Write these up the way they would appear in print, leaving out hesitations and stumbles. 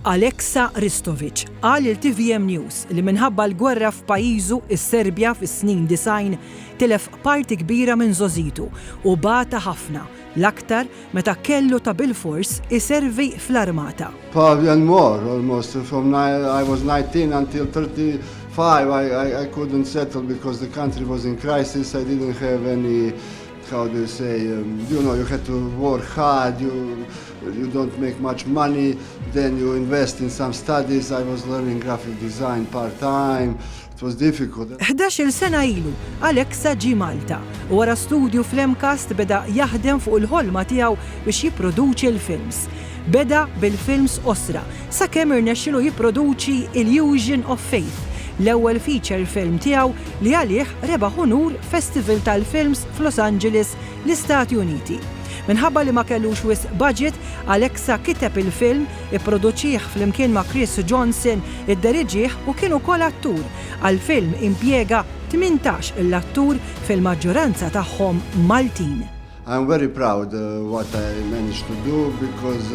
Aleksa Ristovic qal il-TVM News li minħabba l-gwerra f'pajjiżu is-Serbja fis-snin 90 tilef parti kbira minn żożitu u bata ħafna l-aktar meta kellu ta' bilfors iservi fl-armata. Probably and more, almost. I was 19 until 35, I couldn't settle because the country was in crisis. I didn't have any, how do you say, you had to work hard, you don't make much money, then you invest in some studies. I was learning graphic design part-time. It was difficult. 11 sena ilu, Aleksa ġi Malta u wara studju fl-MCAST beda jaħdem fuq il-ħolma tiegħu biex jipproduċi l-films. Beda bil-films Osra, sakemm irnexxielu jipproduċi Illusion of Faith, l-ewwel feature film tiegħu li għalih rebaħ unur Festival tal-Films f'Los Angeles, l-Istati Uniti. Minħabba li ma kellux wisq budget, Aleksa kiteb il-film, ipproduċih flimkien ma' Chris Johnson, iddiriġih u kien ukoll attur. Għal-film impjega 18 l-attur fil-maġġoranza tagħhom Maltin. I'm very proud what I managed to do because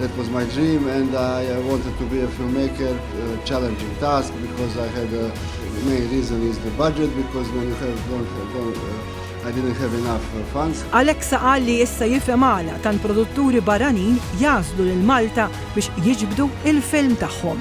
that was my dream and I wanted to be a filmmaker, challenging task because I had the main reason is the budget because when you I didn't have enough funds. Aleksa qal li issa jifhem għala tan produtturi barranin jażlu lil Malta biex jiġbdu il-film tagħhom.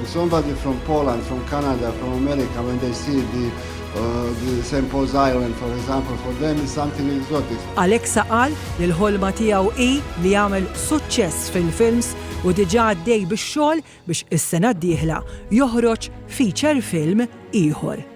Somebody from Poland, from Canada, from America, when they see the St. Paul's Island, for example, for them is something exotic. Aleksa qal li l-ħolma tiegħu hi li jagħmel suċċess fil-films u diġà għaddej bix-xogħol biex is-sena d-dieħla joħroġ feature film ieħor.